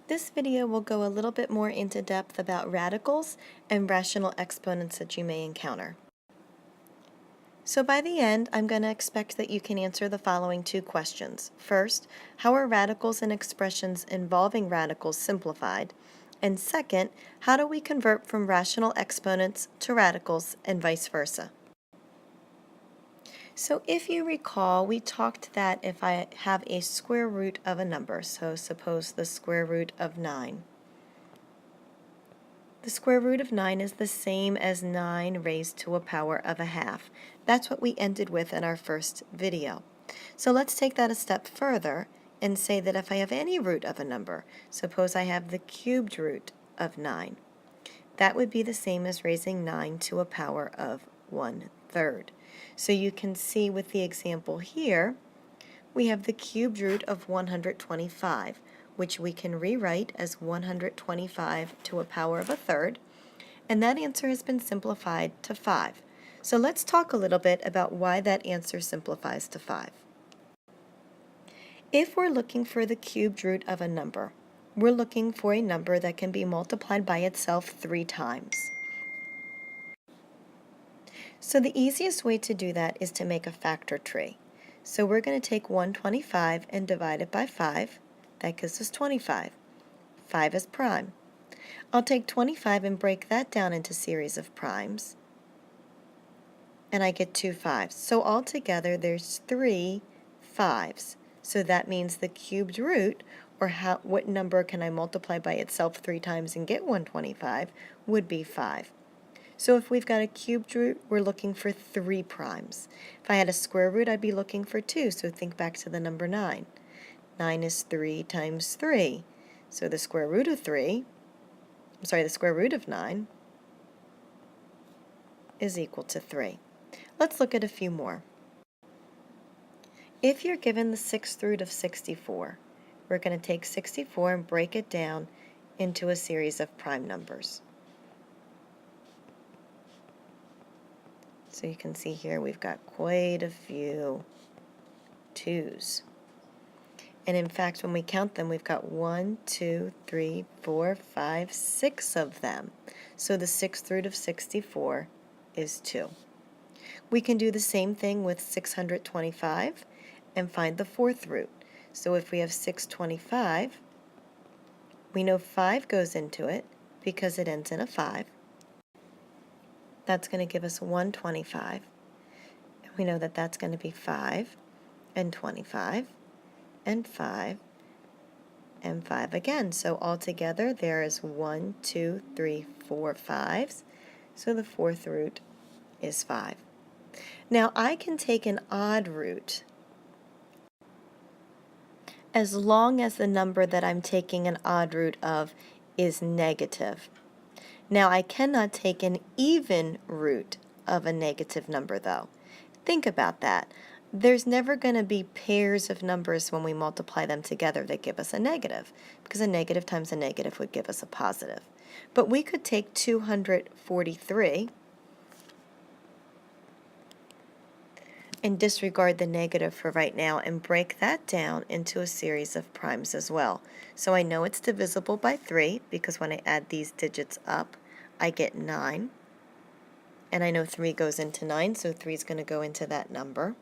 This video will go a little bit more into depth about radicals and rational exponents that you may encounter. So by the end, I'm going to expect that you can answer the following two questions. First, how are radicals and expressions involving radicals simplified? And second, how do we convert from rational exponents to radicals and vice versa? So if you recall, we talked that if I have a square root of a number, so suppose the square root of 9. The square root of 9 is the same as 9 raised to a power of a half. That's what we ended with in our first video. So let's take that a step further and say that if I have any root of a number, suppose I have the cubed root of 9, that would be the same as raising 9 to a power of 1/3. So you can see with the example here, we have the cubed root of 125, which we can rewrite as 125 to a power of a third, and that answer has been simplified to 5. So let's talk a little bit about why that answer simplifies to 5. If we're looking for the cubed root of a number, we're looking for a number that can be multiplied by itself 3 times. So the easiest way to do that is to make a factor tree. So we're going to take 125 and divide it by 5. That gives us 25. 5 is prime. I'll take 25 and break that down into series of primes, and I get 2 5s. So altogether there's 3 5s. So that means the cubed root, or what number can I multiply by itself 3 times and get 125, would be 5. So if we've got a cubed root, we're looking for 3 primes. If I had a square root, I'd be looking for 2, so think back to the number 9. 9 is 3 times 3. So the square root of 9 is equal to 3. Let's look at a few more. If you're given the 6th root of 64, we're going to take 64 and break it down into a series of prime numbers. So you can see here we've got quite a few 2s. And in fact, when we count them, we've got 1, 2, 3, 4, 5, 6 of them. So the 6th root of 64 is 2. We can do the same thing with 625 and find the 4th root. So if we have 625, we know 5 goes into it because it ends in a 5. That's going to give us 125. And we know that that's going to be 5 and 25 and 5 and 5 again. So altogether there is 1, 2, 3, 4 5s. So the 4th root is 5. Now I can take an odd root as long as the number that I'm taking an odd root of is negative. Now I cannot take an even root of a negative number though. Think about that. There's never going to be pairs of numbers when we multiply them together that give us a negative, because a negative times a negative would give us a positive. But we could take 243 and disregard the negative for right now and break that down into a series of primes as well. So I know it's divisible by 3 because when I add these digits up, I get 9. And I know 3 goes into 9, so 3 is going to go into that number.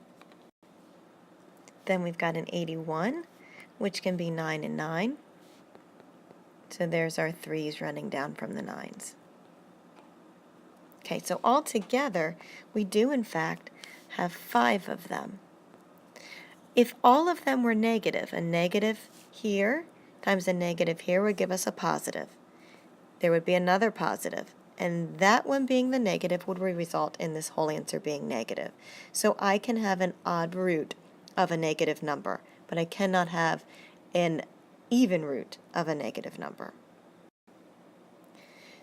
Then we've got an 81, which can be 9 and 9. So there's our 3's running down from the 9's. Okay, so altogether, we do in fact have 5 of them. If all of them were negative, a negative here times a negative here would give us a positive. There would be another positive, and that one being the negative would result in this whole answer being negative. So I can have an odd root of a negative number, but I cannot have an even root of a negative number.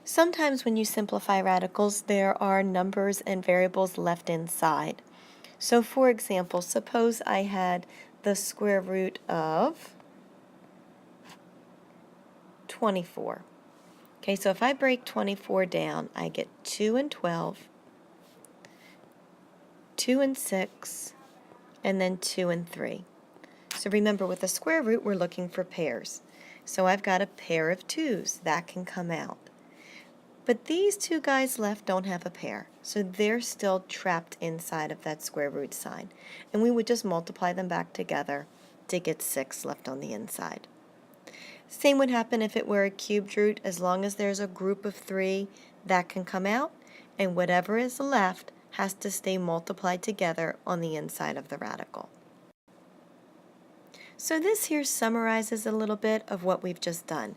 Sometimes when you simplify radicals, there are numbers and variables left inside. So for example, suppose I had the square root of 24. Okay, so if I break 24 down, I get 2 and 12, 2 and 6, and then 2 and 3. So remember, with a square root, we're looking for pairs. So I've got a pair of 2's that can come out. But these two guys left don't have a pair, so they're still trapped inside of that square root sign. And we would just multiply them back together to get 6 left on the inside. Same would happen if it were a cubed root. As long as there's a group of 3 that can come out, and whatever is left has to stay multiplied together on the inside of the radical. So this here summarizes a little bit of what we've just done,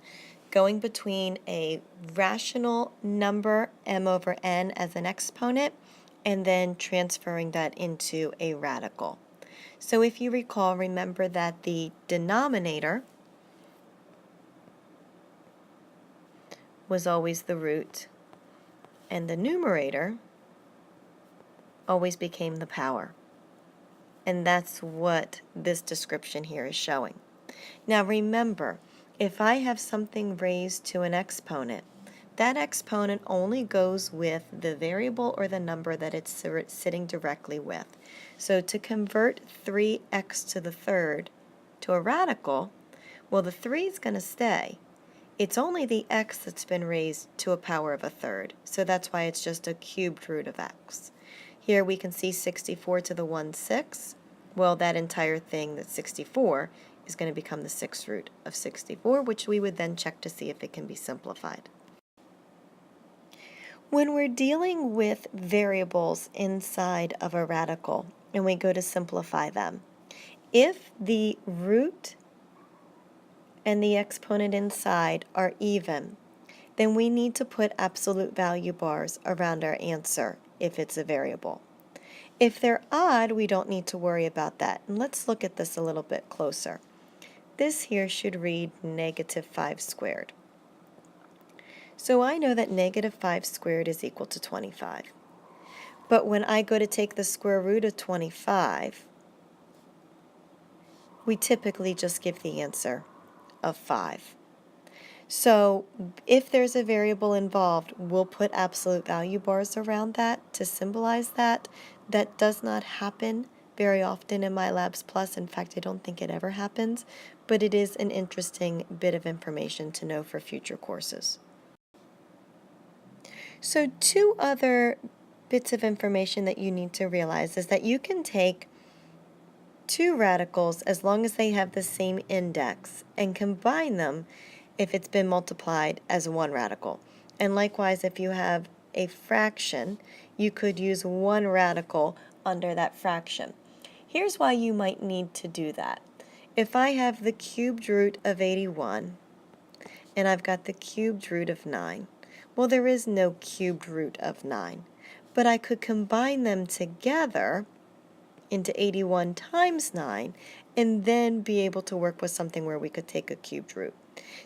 going between a rational number m over n as an exponent and then transferring that into a radical. So if you recall, remember that the denominator was always the root and the numerator always became the power. And that's what this description here is showing. Now remember, if I have something raised to an exponent, that exponent only goes with the variable or the number that it's sitting directly with. So to convert 3x to the third to a radical, well, the 3 is going to stay. It's only the x that's been raised to a power of a third, so that's why it's just a cubed root of x. Here we can see 64 to the 1/6. Well, that entire thing, that's 64, is going to become the 6th root of 64, which we would then check to see if it can be simplified. When we're dealing with variables inside of a radical and we go to simplify them, if the root and the exponent inside are even, then we need to put absolute value bars around our answer if it's a variable. If they're odd, we don't need to worry about that. And let's look at this a little bit closer. This here should read -5 squared. So I know that -5 squared is equal to 25. But when I go to take the square root of 25, we typically just give the answer of 5. So if there's a variable involved, we'll put absolute value bars around that to symbolize that. That does not happen very often in MyLabs Plus. In fact, I don't think it ever happens, but it is an interesting bit of information to know for future courses. So 2 other bits of information that you need to realize is that you can take 2 radicals as long as they have the same index and combine them if it's been multiplied as 1 radical. And likewise, if you have a fraction, you could use 1 radical under that fraction. Here's why you might need to do that. If I have the cubed root of 81 and I've got the cubed root of 9, well, there is no cubed root of 9, but I could combine them together into 81 times 9 and then be able to work with something where we could take a cubed root.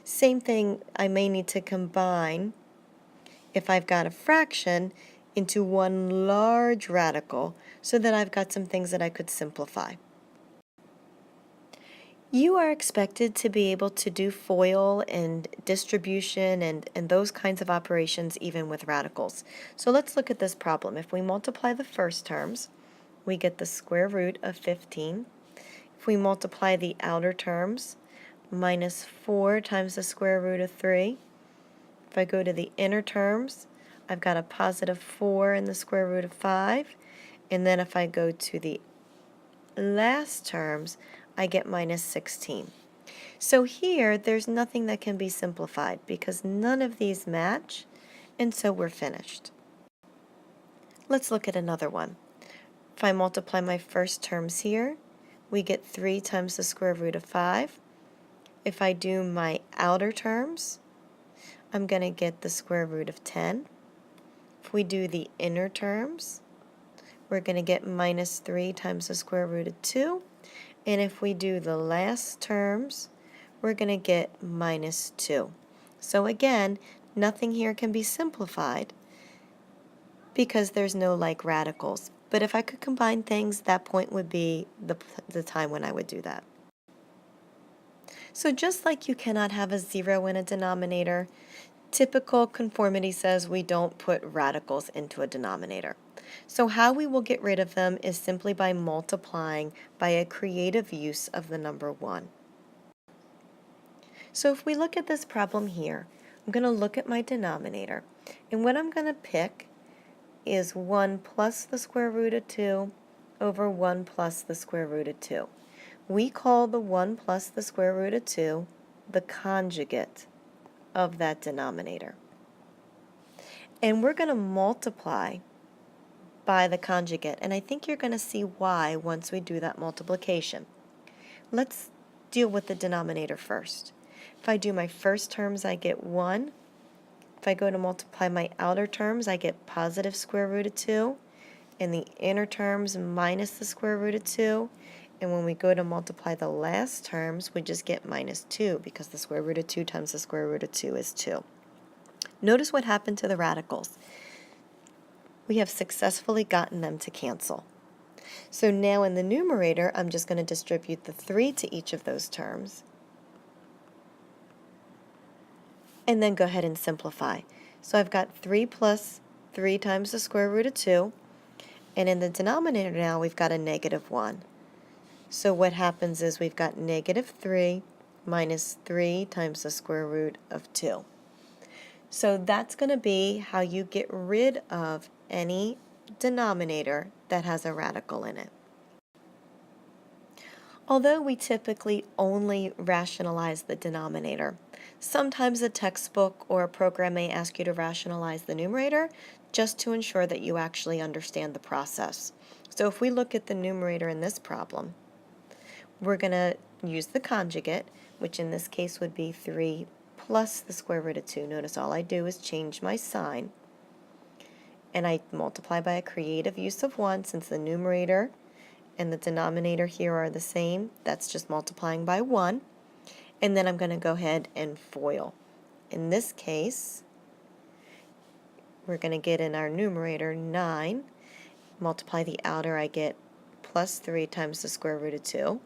Same thing, I may need to combine, if I've got a fraction, into 1 large radical so that I've got some things that I could simplify. You are expected to be able to do FOIL and distribution and those kinds of operations even with radicals. So let's look at this problem. If we multiply the first terms, we get the square root of 15. If we multiply the outer terms, -4 times the square root of 3. If I go to the inner terms, I've got a +4 in the square root of 5. And then if I go to the last terms, I get -16. So here, there's nothing that can be simplified because none of these match, and so we're finished. Let's look at another one. If I multiply my first terms here, we get 3 times the square root of 5. If I do my outer terms, I'm going to get the square root of 10. If we do the inner terms, we're going to get -3 times the square root of 2. And if we do the last terms, we're going to get -2. So again, nothing here can be simplified because there's no like radicals. But if I could combine things, that point would be the time when I would do that. So just like you cannot have a 0 in a denominator, typical conformity says we don't put radicals into a denominator. So how we will get rid of them is simply by multiplying by a creative use of the number 1. So if we look at this problem here, I'm going to look at my denominator, and what I'm going to pick is 1 plus the square root of 2 over 1 plus the square root of 2. We call the 1 plus the square root of 2 the conjugate of that denominator. And we're going to multiply by the conjugate, and I think you're going to see why once we do that multiplication. Let's deal with the denominator first. If I do my first terms, I get 1. If I go to multiply my outer terms, I get positive square root of 2, and the inner terms minus the square root of 2. And when we go to multiply the last terms, we just get minus 2, because the square root of 2 times the square root of 2 is 2. Notice what happened to the radicals. We have successfully gotten them to cancel. So now in the numerator, I'm just going to distribute the 3 to each of those terms, and then go ahead and simplify. So I've got 3 plus 3 times the square root of 2, and in the denominator now we've got a negative 1. So what happens is we've got negative 3 minus 3 times the square root of 2. So that's going to be how you get rid of any denominator that has a radical in it. Although we typically only rationalize the denominator, sometimes a textbook or a program may ask you to rationalize the numerator just to ensure that you actually understand the process. So if we look at the numerator in this problem, we're going to use the conjugate, which in this case would be 3 plus the square root of 2. Notice all I do is change my sign, and I multiply by a creative use of 1 since the numerator and the denominator here are the same. That's just multiplying by 1. And then I'm going to go ahead and FOIL. In this case, we're going to get in our numerator 9. Multiply the outer, I get plus 3 times the square root of 2.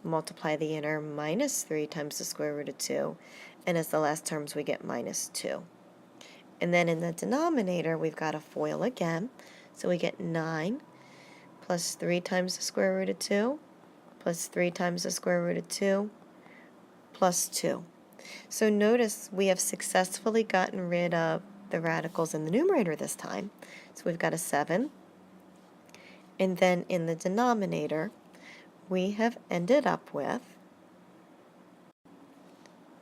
Multiply the inner, minus 3 times the square root of 2. And as the last terms, we get minus 2. And then in the denominator, we've got to FOIL again. So we get 9 plus 3 times the square root of 2, plus 3 times the square root of 2, plus 2. So notice we have successfully gotten rid of the radicals in the numerator this time. So we've got a 7. And then in the denominator, we have ended up with,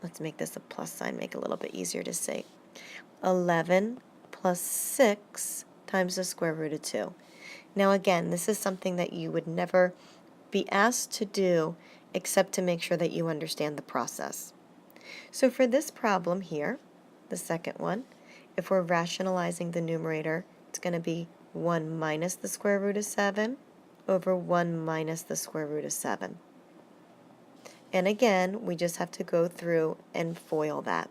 let's make this a plus sign, make it a little bit easier to see, 11 plus 6 times the square root of 2. Now again, this is something that you would never be asked to do except to make sure that you understand the process. So for this problem here, the second one, if we're rationalizing the numerator, it's going to be 1 minus the square root of 7 over 1 minus the square root of 7. And again, we just have to go through and FOIL that.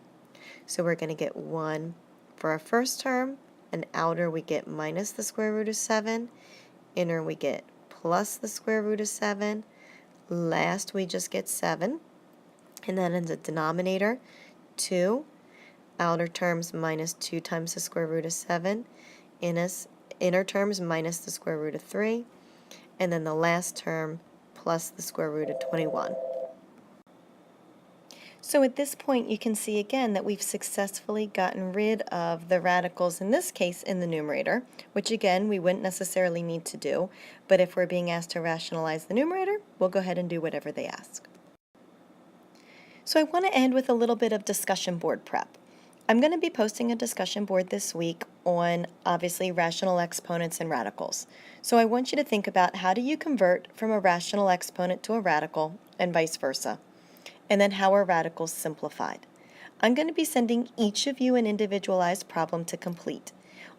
So we're going to get 1 for our first term, and outer we get minus the square root of 7, inner we get plus the square root of 7, last we just get 7, and then in the denominator 2, outer terms minus 2 times the square root of 7, inner terms minus the square root of 3, and then the last term plus the square root of 21. So at this point you can see again that we've successfully gotten rid of the radicals, in this case in the numerator, which again we wouldn't necessarily need to do, but if we're being asked to rationalize the numerator, we'll go ahead and do whatever they ask. So I want to end with a little bit of discussion board prep. I'm going to be posting a discussion board this week on obviously rational exponents and radicals. So I want you to think about how do you convert from a rational exponent to a radical and vice versa. And then how are radicals simplified? I'm going to be sending each of you an individualized problem to complete.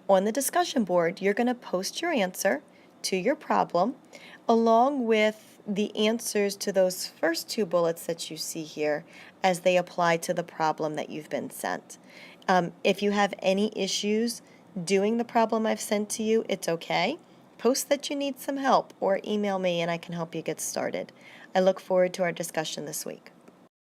On the discussion board, you're going to post your answer to your problem along with the answers to those first 2 bullets that you see here as they apply to the problem that you've been sent. If you have any issues doing the problem I've sent to you, it's okay. Post that you need some help or email me and I can help you get started. I look forward to our discussion this week.